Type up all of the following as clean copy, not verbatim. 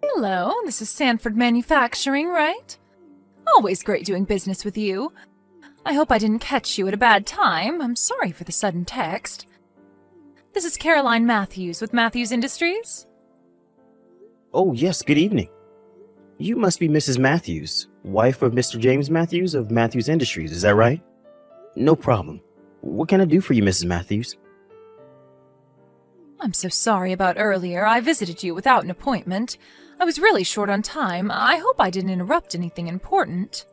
Hello, this is Sanford Manufacturing, right? Always great doing business with you. I hope I didn't catch you at a bad time. I'm sorry for the sudden text. This is Caroline Matthews with Matthews Industries. Oh, yes, good evening. You must be Mrs. Matthews, wife of Mr. James Matthews of Matthews Industries, is that right? No problem. What can I do for you, Mrs. Matthews? I'm so sorry about earlier. I visited you without an appointment. I was really short on time. I hope I didn't interrupt anything important.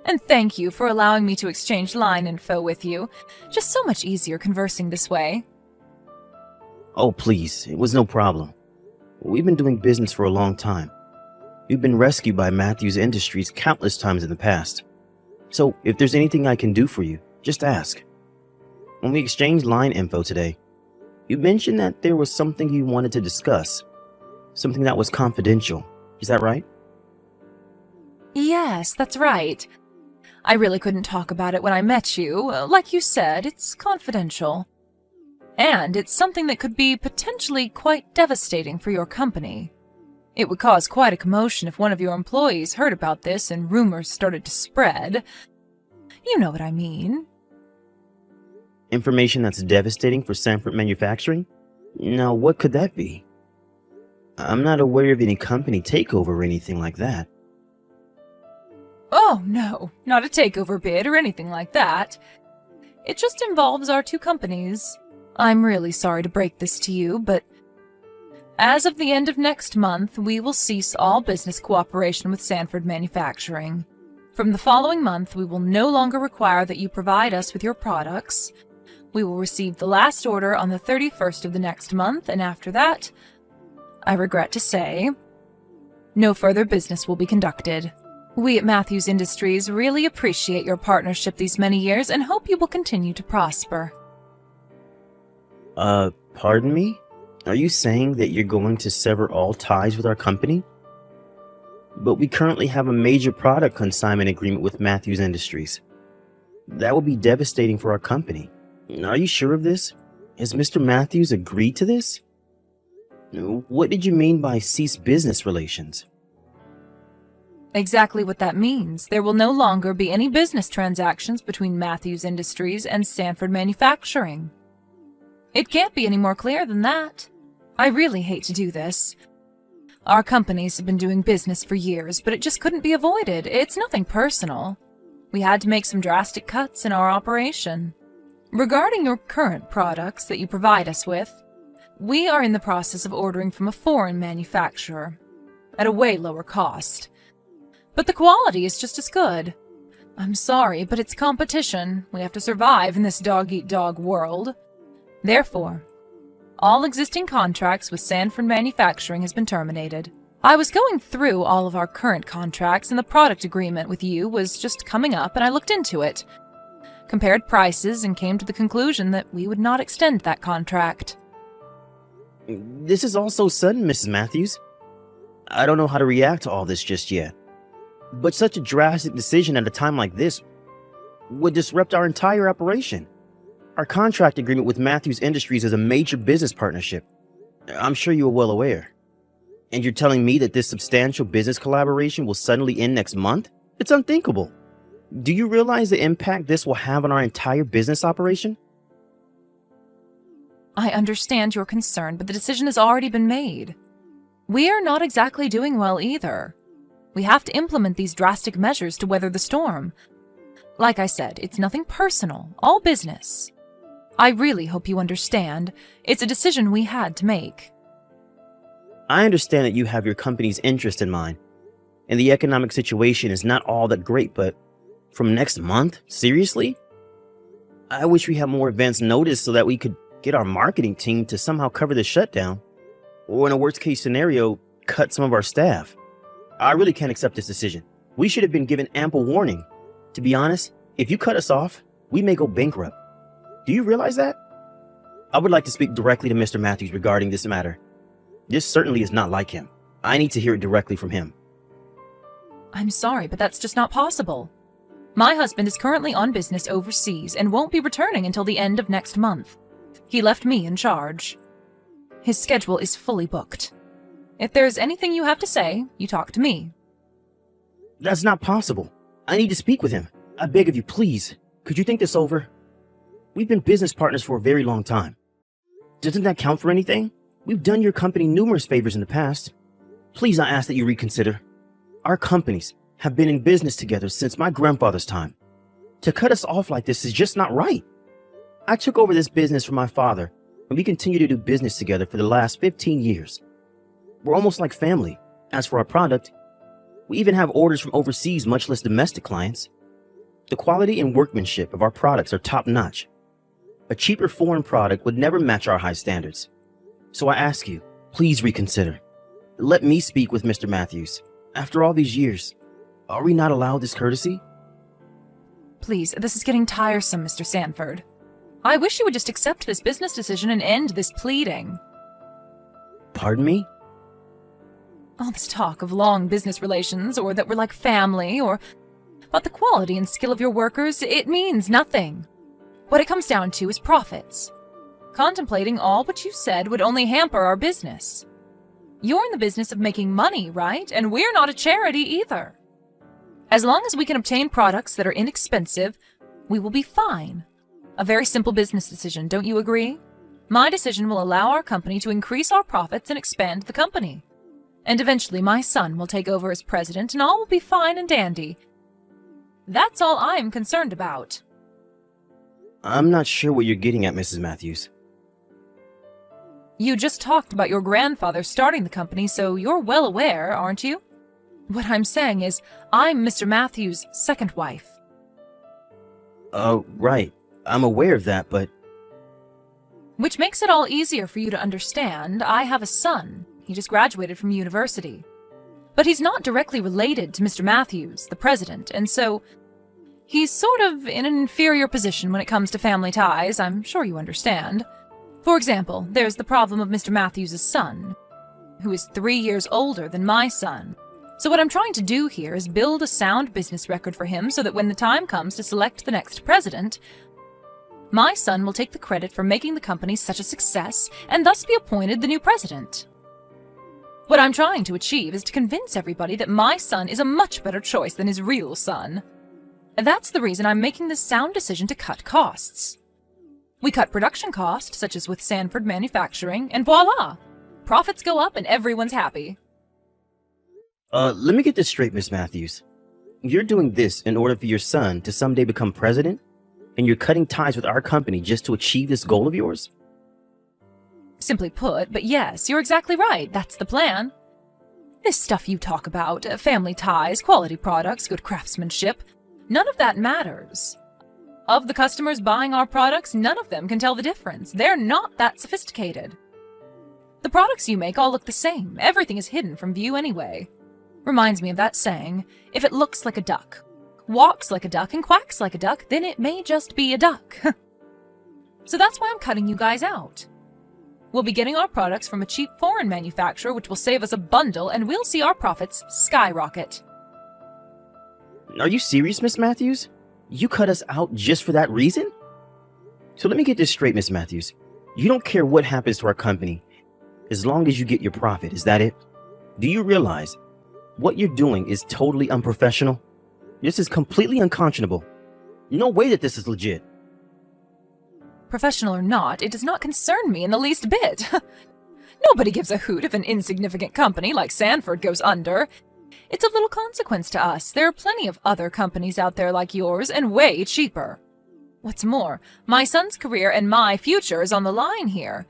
And thank you for allowing me to exchange line info with you. Just so much easier conversing this way. Oh, please, it was no problem. We've been doing business for a long time. We've been rescued by Matthews Industries countless times in the past. So, if there's anything I can do for you, just ask. When we exchanged line info today, you mentioned that there was something you wanted to discuss. Something that was confidential. Is that right? Yes, that's right. I really couldn't talk about it when I met you. Like you said, it's confidential. And it's something that could be potentially quite devastating for your company. It would cause quite a commotion if one of your employees heard about this and rumors started to spread. You know what I mean. Information that's devastating for Sanford Manufacturing? Now, what could that be? I'm not aware of any company takeover or anything like that. Oh, no, not a takeover bid or anything like that. It just involves our two companies. I'm really sorry to break this to you, but as of the end of next month, we will cease all business cooperation with Sanford Manufacturing. From the following month, we will no longer require that you provide us with your products. We will receive the last order on the 31st of the next month, and after that, I regret to say, no further business will be conducted. We at Matthews Industries really appreciate your partnership these many years and hope you will continue to prosper. Pardon me? Are you saying that you're going to sever all ties with our company? But we currently have a major product consignment agreement with Matthews Industries. That would be devastating for our company. Are you sure of this? Has Mr. Matthews agreed to this? What did you mean by cease business relations? Exactly what that means. There will no longer be any business transactions between Matthews Industries and Sanford Manufacturing. It can't be any more clear than that. I really hate to do this. Our companies have been doing business for years, but it just couldn't be avoided. It's nothing personal. We had to make some drastic cuts in our operation. Regarding your current products that you provide us with, we are in the process of ordering from a foreign manufacturer at a way lower cost. But the quality is just as good. I'm sorry, but it's competition. We have to survive in this dog-eat-dog world. Therefore, all existing contracts with Sanford Manufacturing has been terminated. I was going through all of our current contracts, and the product agreement with you was just coming up, and I looked into it, compared prices, and came to the conclusion that we would not extend that contract. This is all so sudden, Mrs. Matthews. I don't know how to react to all this just yet. But such a drastic decision at a time like this would disrupt our entire operation. Our contract agreement with Matthews Industries is a major business partnership. I'm sure you are well aware. And you're telling me that this substantial business collaboration will suddenly end next month? It's unthinkable. Do you realize the impact this will have on our entire business operation? I understand your concern, but the decision has already been made. We are not exactly doing well either. We have to implement these drastic measures to weather the storm. Like I said, it's nothing personal, all business. I really hope you understand. It's a decision we had to make. I understand that you have your company's interest in mind, and the economic situation is not all that great, but from next month? Seriously? I wish we had more advance notice so that we could get our marketing team to somehow cover the shutdown, or in a worst case scenario, cut some of our staff. I really can't accept this decision. We should have been given ample warning. To be honest, if you cut us off, we may go bankrupt. Do you realize that? I would like to speak directly to Mr. Matthews regarding this matter. This certainly is not like him. I need to hear it directly from him. I'm sorry, but that's just not possible. My husband is currently on business overseas and won't be returning until the end of next month. He left me in charge. His schedule is fully booked. If there's anything you have to say, you talk to me. That's not possible. I need to speak with him. I beg of you, please. Could you think this over? We've been business partners for a very long time. Doesn't that count for anything? We've done your company numerous favors in the past. Please, I ask that you reconsider. Our companies have been in business together since my grandfather's time. To cut us off like this is just not right. I took over this business from my father, and we continue to do business together for the last 15 years. We're almost like family. As for our product, we even have orders from overseas, much less domestic clients. The quality and workmanship of our products are top-notch. A cheaper foreign product would never match our high standards. So I ask you, please reconsider. Let me speak with Mr. Matthews. After all these years, are we not allowed this courtesy? Please, this is getting tiresome, Mr. Sanford. I wish you would just accept this business decision and end this pleading. Pardon me? All this talk of long business relations, or that we're like family, or about the quality and skill of your workers, it means nothing. What it comes down to is profits. Contemplating all what you said would only hamper our business. You're in the business of making money, right? And we're not a charity either. As long as we can obtain products that are inexpensive, we will be fine. A very simple business decision, don't you agree? My decision will allow our company to increase our profits and expand the company. And eventually my son will take over as president and all will be fine and dandy. That's all I'm concerned about. I'm not sure what you're getting at, Mrs. Matthews. You just talked about your grandfather starting the company, so you're well aware, aren't you? What I'm saying is, I'm Mr. Matthews' second wife. Right. I'm aware of that, but... Which makes it all easier for you to understand. I have a son. He just graduated from university. But he's not directly related to Mr. Matthews, the president, and so he's sort of in an inferior position when it comes to family ties, I'm sure you understand. For example, there's the problem of Mr. Matthews' son, who is 3 years older than my son. So what I'm trying to do here is build a sound business record for him so that when the time comes to select the next president, my son will take the credit for making the company such a success and thus be appointed the new president. What I'm trying to achieve is to convince everybody that my son is a much better choice than his real son. That's the reason I'm making this sound decision to cut costs. We cut production costs, such as with Sanford Manufacturing, and voila! Profits go up and everyone's happy. Let me get this straight, Miss Matthews. You're doing this in order for your son to someday become president? And you're cutting ties with our company just to achieve this goal of yours? Simply put, but yes, you're exactly right. That's the plan. This stuff you talk about, family ties, quality products, good craftsmanship, none of that matters. Of the customers buying our products, none of them can tell the difference. They're not that sophisticated. The products you make all look the same. Everything is hidden from view anyway. Reminds me of that saying, if it looks like a duck, walks like a duck, and quacks like a duck, then it may just be a duck. So that's why I'm cutting you guys out. We'll be getting our products from a cheap foreign manufacturer, which will save us a bundle, and we'll see our profits skyrocket. Are you serious, Miss Matthews? You cut us out just for that reason? So let me get this straight, Miss Matthews. You don't care what happens to our company, as long as you get your profit, is that it? Do you realize what you're doing is totally unprofessional? This is completely unconscionable. No way that this is legit. Professional or not, it does not concern me in the least bit. Nobody gives a hoot if an insignificant company like Sanford goes under. It's of little consequence to us. There are plenty of other companies out there like yours, and way cheaper. What's more, my son's career and my future is on the line here.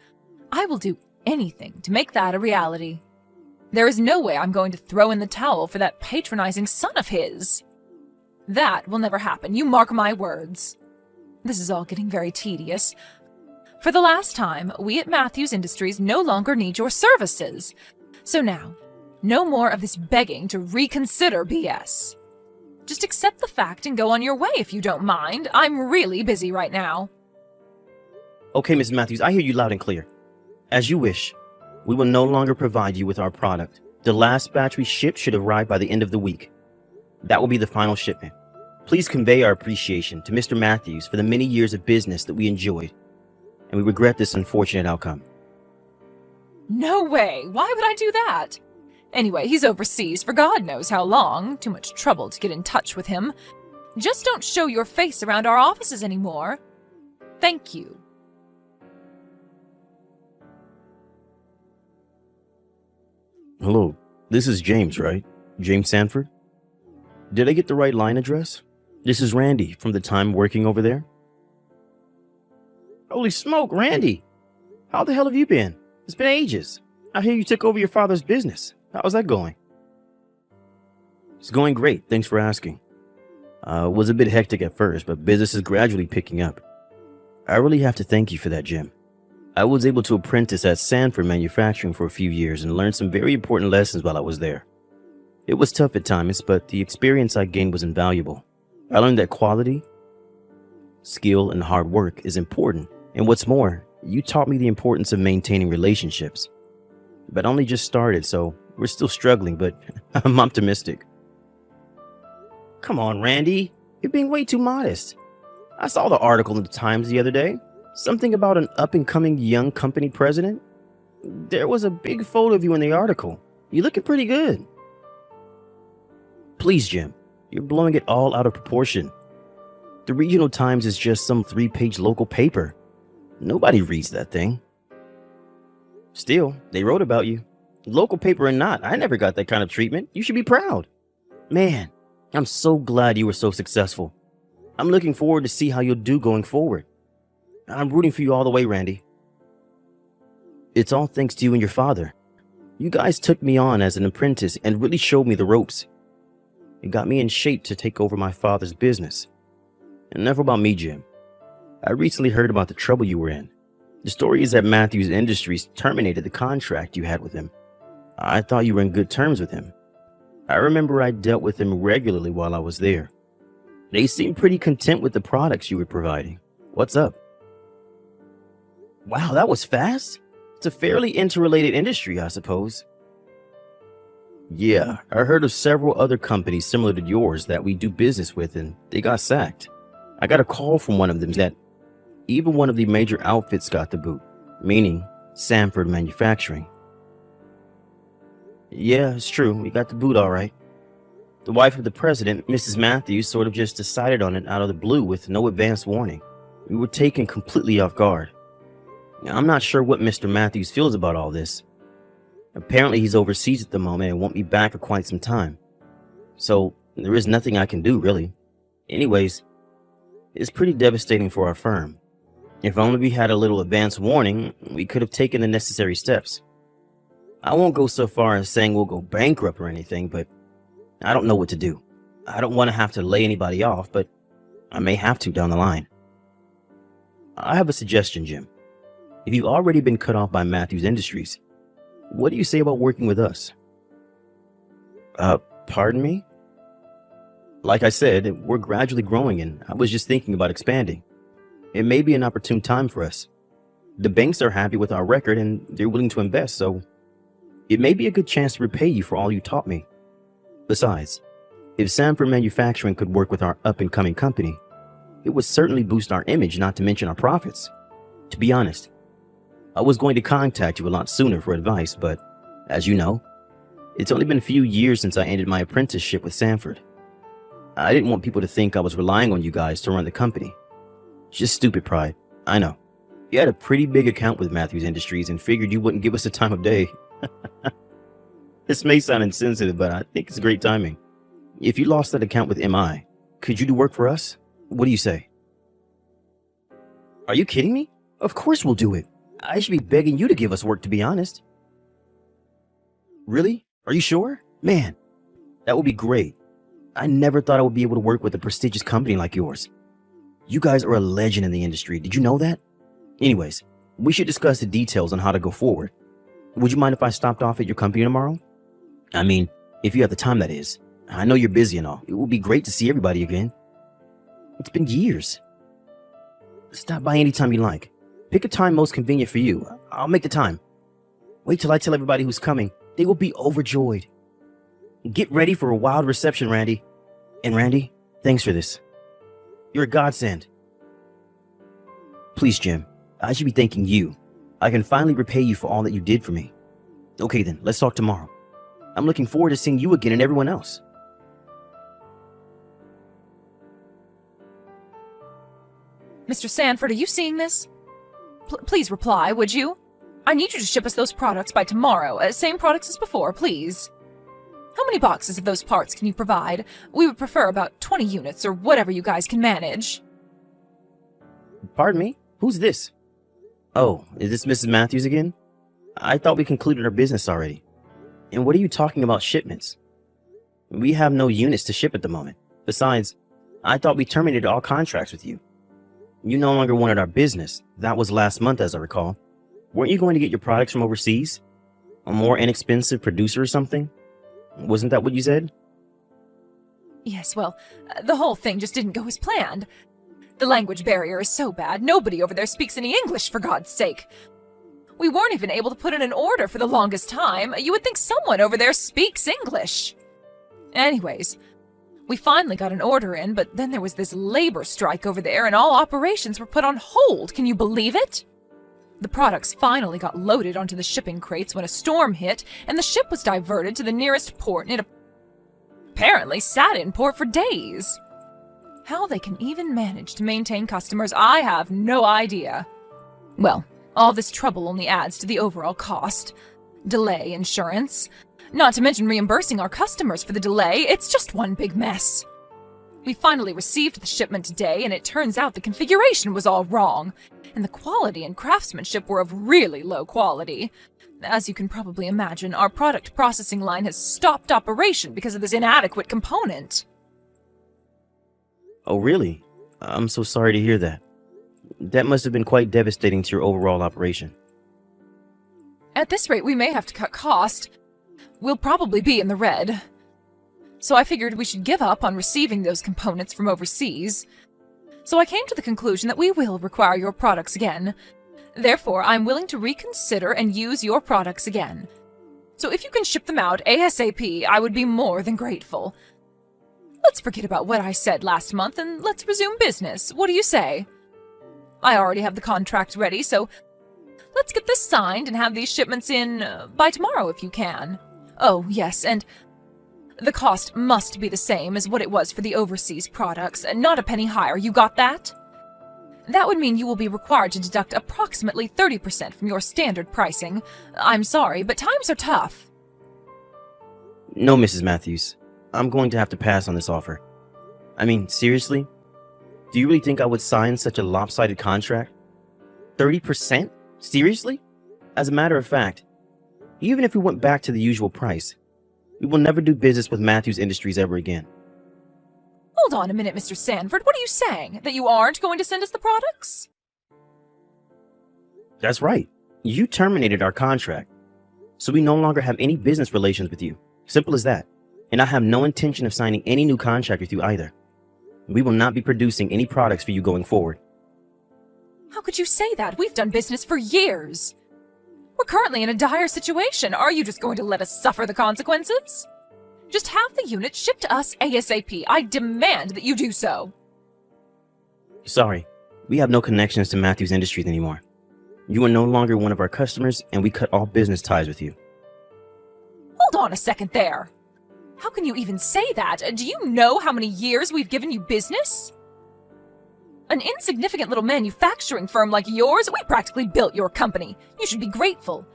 I will do anything to make that a reality. There is no way I'm going to throw in the towel for that patronizing son of his. That will never happen, you mark my words. This is all getting very tedious. For the last time, we at Matthews Industries no longer need your services. So now, no more of this begging to reconsider BS. Just accept the fact and go on your way if you don't mind. I'm really busy right now. Okay, Ms. Matthews, I hear you loud and clear. As you wish. We will no longer provide you with our product. The last batch we shipped should arrive by the end of the week. That will be the final shipment. Please convey our appreciation to Mr. Matthews for the many years of business that we enjoyed, and we regret this unfortunate outcome. No way! Why would I do that? Anyway, he's overseas for God knows how long. Too much trouble to get in touch with him. Just don't show your face around our offices anymore. Thank you. Hello, this is James, right? James Sanford? Did I get the right line address? This is Randy from the time working over there. Holy smoke, Randy! How the hell have you been? It's been ages. I hear you took over your father's business. How's that going? It's going great, thanks for asking. It was a bit hectic at first, but business is gradually picking up. I really have to thank you for that, Jim. I was able to apprentice at Sanford Manufacturing for a few years and learned some very important lessons while I was there. It was tough at times, but the experience I gained was invaluable. I learned that quality, skill, and hard work is important. And what's more, you taught me the importance of maintaining relationships. But I only just started, so we're still struggling, but I'm optimistic. Come on, Randy. You're being way too modest. I saw the article in the Times the other day. Something about an up-and-coming young company president. There was a big photo of you in the article. You're looking pretty good. Please, Jim. You're blowing it all out of proportion. The Regional Times is just some 3-page local paper. Nobody reads that thing. Still, they wrote about you. Local paper or not, I never got that kind of treatment. You should be proud. Man, I'm so glad you were so successful. I'm looking forward to see how you'll do going forward. I'm rooting for you all the way, Randy. It's all thanks to you and your father. You guys took me on as an apprentice and really showed me the ropes. It got me in shape to take over my father's business. Enough about me, Jim. I recently heard about the trouble you were in. The story is that Matthews Industries terminated the contract you had with him. I thought you were in good terms with him. I remember I dealt with him regularly while I was there. They seemed pretty content with the products you were providing. What's up? Wow, that was fast. It's a fairly interrelated industry, I suppose. Yeah, I heard of several other companies similar to yours that we do business with and they got sacked. I got a call from one of them that even one of the major outfits got the boot, meaning Sanford Manufacturing. Yeah, it's true. We got the boot all right. The wife of the president, Mrs. Matthews, sort of just decided on it out of the blue with no advance warning. We were taken completely off guard. I'm not sure what Mr. Matthews feels about all this. Apparently he's overseas at the moment and won't be back for quite some time. So there is nothing I can do, really. Anyways, it's pretty devastating for our firm. If only we had a little advance warning, we could have taken the necessary steps. I won't go so far as saying we'll go bankrupt or anything, but I don't know what to do. I don't want to have to lay anybody off, but I may have to down the line. I have a suggestion, Jim. If you've already been cut off by Matthews Industries, what do you say about working with us? Pardon me? Like I said, we're gradually growing and I was just thinking about expanding. It may be an opportune time for us. The banks are happy with our record and they're willing to invest, so it may be a good chance to repay you for all you taught me. Besides, if Sanford Manufacturing could work with our up-and-coming company, it would certainly boost our image, not to mention our profits. To be honest, I was going to contact you a lot sooner for advice, but as you know, it's only been a few years since I ended my apprenticeship with Sanford. I didn't want people to think I was relying on you guys to run the company. Just stupid pride, I know. You had a pretty big account with Matthews Industries and figured you wouldn't give us the time of day. This may sound insensitive, but I think it's great timing. If you lost that account with MI, could you do work for us? What do you say? Are you kidding me? Of course we'll do it. I should be begging you to give us work, to be honest. Really? Are you sure? Man, that would be great. I never thought I would be able to work with a prestigious company like yours. You guys are a legend in the industry. Did you know that? Anyways, we should discuss the details on how to go forward. Would you mind if I stopped off at your company tomorrow? I mean, if you have the time, that is. I know you're busy and all. It would be great to see everybody again. It's been years. Stop by anytime you like. Pick a time most convenient for you. I'll make the time. Wait till I tell everybody who's coming. They will be overjoyed. Get ready for a wild reception, Randy. And Randy, thanks for this. You're a godsend. Please, Jim, I should be thanking you. I can finally repay you for all that you did for me. Okay then, let's talk tomorrow. I'm looking forward to seeing you again and everyone else. Mr. Sanford, are you seeing this? Please reply, would you? I need you to ship us those products by tomorrow. Same products as before, please. How many boxes of those parts can you provide? We would prefer about 20 units or whatever you guys can manage. Pardon me? Who's this? Oh, is this Mrs. Matthews again? I thought we concluded our business already. And what are you talking about shipments? We have no units to ship at the moment. Besides, I thought we terminated all contracts with you. You no longer wanted our business. That was last month, as I recall. Weren't you going to get your products from overseas? A more inexpensive producer or something? Wasn't that what you said? Yes, well, the whole thing just didn't go as planned. The language barrier is so bad, nobody over there speaks any English, for God's sake. We weren't even able to put in an order for the longest time. You would think someone over there speaks English. Anyways, we finally got an order in, but then there was this labor strike over there and all operations were put on hold. Can you believe it? The products finally got loaded onto the shipping crates when a storm hit, and the ship was diverted to the nearest port, and it apparently sat in port for days. How they can even manage to maintain customers, I have no idea. Well, all this trouble only adds to the overall cost. Delay insurance. Not to mention reimbursing our customers for the delay, it's just one big mess. We finally received the shipment today, and it turns out the configuration was all wrong, and the quality and craftsmanship were of really low quality. As you can probably imagine, our product processing line has stopped operation because of this inadequate component. Oh, really? I'm so sorry to hear that. That must have been quite devastating to your overall operation. At this rate, we may have to cut cost. We'll probably be in the red. So I figured we should give up on receiving those components from overseas. So I came to the conclusion that we will require your products again. Therefore, I'm willing to reconsider and use your products again. So if you can ship them out ASAP, I would be more than grateful. Let's forget about what I said last month and let's resume business. What do you say? I already have the contract ready, so let's get this signed and have these shipments in by tomorrow if you can. Oh, yes, and the cost must be the same as what it was for the overseas products, not a penny higher. You got that? That would mean you will be required to deduct approximately 30% from your standard pricing. I'm sorry, but times are tough. No, Mrs. Matthews. I'm going to have to pass on this offer. I mean, seriously? Do you really think I would sign such a lopsided contract? 30%? Seriously? As a matter of fact, even if we went back to the usual price, we will never do business with Matthews Industries ever again. Hold on a minute, Mr. Sanford. What are you saying? That you aren't going to send us the products? That's right. You terminated our contract, so we no longer have any business relations with you. Simple as that. And I have no intention of signing any new contract with you either. We will not be producing any products for you going forward. How could you say that? We've done business for years. We're currently in a dire situation. Are you just going to let us suffer the consequences? Just have the unit shipped to us ASAP. I demand that you do so. Sorry, we have no connections to Matthews Industries anymore. You are no longer one of our customers, and we cut all business ties with you. Hold on a second there. How can you even say that? Do you know how many years we've given you business? An insignificant little manufacturing firm like yours, we practically built your company. You should be grateful.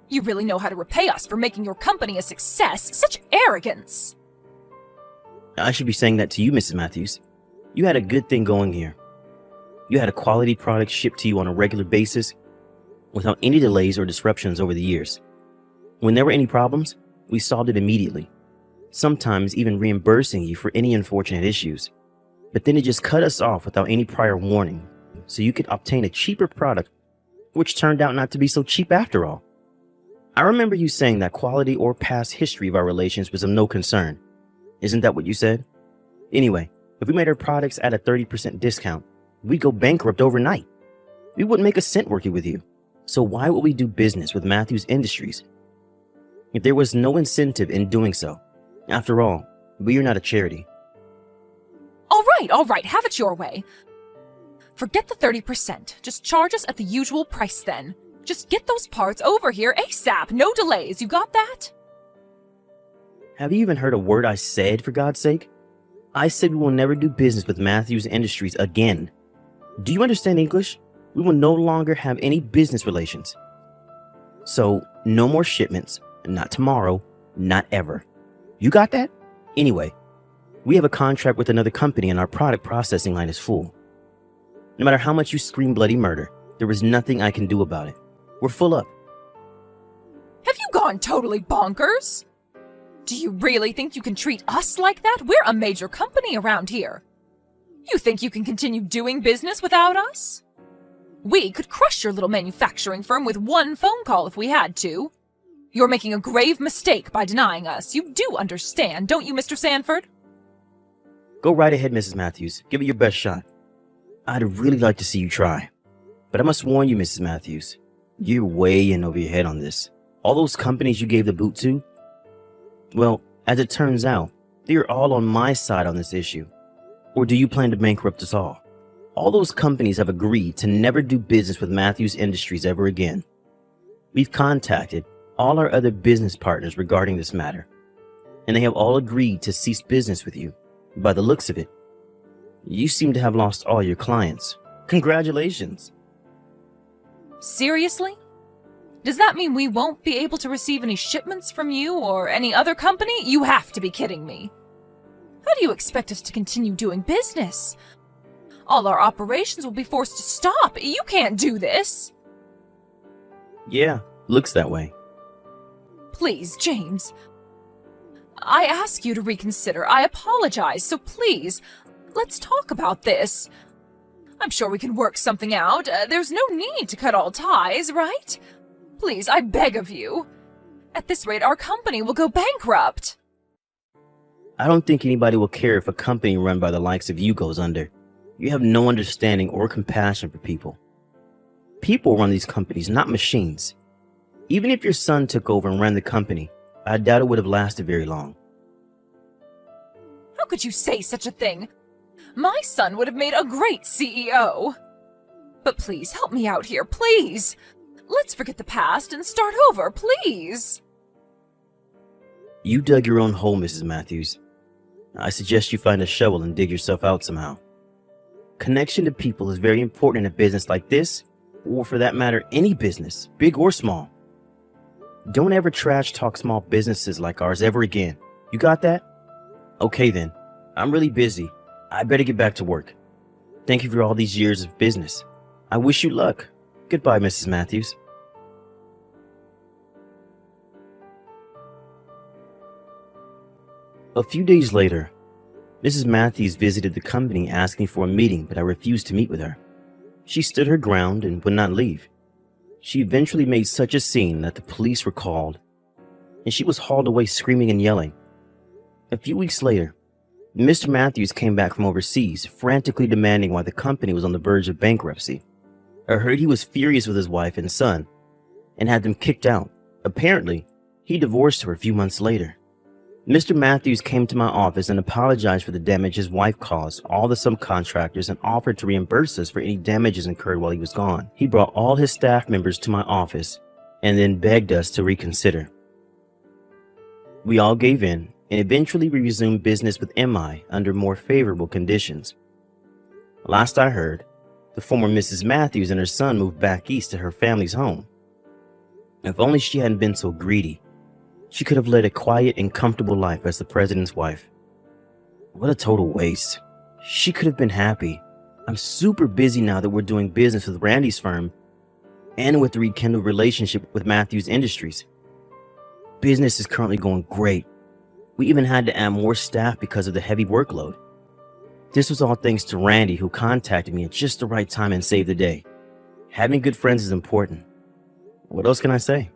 You really know how to repay us for making your company a success. Such arrogance. I should be saying that to you, Mrs. Matthews. You had a good thing going here. You had a quality product shipped to you on a regular basis without any delays or disruptions over the years. When there were any problems, we solved it immediately, sometimes even reimbursing you for any unfortunate issues. But then it just cut us off without any prior warning, so you could obtain a cheaper product, which turned out not to be so cheap after all. I remember you saying that quality or past history of our relations was of no concern. Isn't that what you said? Anyway, if we made our products at a 30% discount, we'd go bankrupt overnight. We wouldn't make a cent working with you. So why would we do business with Matthews Industries if there was no incentive in doing so? After all, we are not a charity. All right, have it your way. Forget the 30%. Just charge us at the usual price then. Just get those parts over here ASAP. No delays. You got that? Have you even heard a word I said, for God's sake? I said we will never do business with Matthews Industries again. Do you understand English? We will no longer have any business relations. So, no more shipments, not tomorrow, not ever. You got that? Anyway, we have a contract with another company and our product processing line is full. No matter how much you scream bloody murder, there is nothing I can do about it. We're full up. Have you gone totally bonkers? Do you really think you can treat us like that? We're a major company around here. You think you can continue doing business without us? We could crush your little manufacturing firm with one phone call if we had to. You're making a grave mistake by denying us. You do understand, don't you, Mr. Sanford? Go right ahead, Mrs. Matthews. Give it your best shot. I'd really like to see you try. But I must warn you, Mrs. Matthews, you're way in over your head on this. All those companies you gave the boot to, well, as it turns out, they're all on my side on this issue. Or do you plan to bankrupt us all? All those companies have agreed to never do business with Matthews Industries ever again. We've contacted all our other business partners regarding this matter, and they have all agreed to cease business with you. By the looks of it, you seem to have lost all your clients. Congratulations. Seriously? Does that mean we won't be able to receive any shipments from you or any other company? You have to be kidding me. How do you expect us to continue doing business? All our operations will be forced to stop. You can't do this. Yeah, looks that way. Please, James. I ask you to reconsider. I apologize, so please, let's talk about this. I'm sure we can work something out. There's no need to cut all ties, right? Please, I beg of you. At this rate, our company will go bankrupt. I don't think anybody will care if a company run by the likes of you goes under. You have no understanding or compassion for people. People run these companies, not machines. Even if your son took over and ran the company, I doubt it would have lasted very long. How could you say such a thing? My son would have made a great CEO. But please, help me out here, please. Let's forget the past and start over, please. You dug your own hole, Mrs. Matthews. I suggest you find a shovel and dig yourself out somehow. Connection to people is very important in a business like this, or for that matter, any business, big or small. Don't ever trash talk small businesses like ours ever again. You got that? Okay then. I'm really busy. I better get back to work. Thank you for all these years of business. I wish you luck. Goodbye, Mrs. Matthews. A few days later, Mrs. Matthews visited the company asking for a meeting, but I refused to meet with her. She stood her ground and would not leave. She eventually made such a scene that the police were called, and she was hauled away screaming and yelling. A few weeks later, Mr. Matthews came back from overseas, frantically demanding why the company was on the verge of bankruptcy. I heard he was furious with his wife and son and had them kicked out. Apparently, he divorced her a few months later. Mr. Matthews came to my office and apologized for the damage his wife caused all the subcontractors and offered to reimburse us for any damages incurred while he was gone. He brought all his staff members to my office and then begged us to reconsider. We all gave in, and eventually we resumed business with MI under more favorable conditions. Last I heard, the former Mrs. Matthews and her son moved back east to her family's home. If only she hadn't been so greedy, she could have led a quiet and comfortable life as the president's wife. What a total waste. She could have been happy. I'm super busy now that we're doing business with Randy's firm and with the rekindled relationship with Matthews Industries. Business is currently going great. We even had to add more staff because of the heavy workload. This was all thanks to Randy, who contacted me at just the right time and saved the day. Having good friends is important. What else can I say?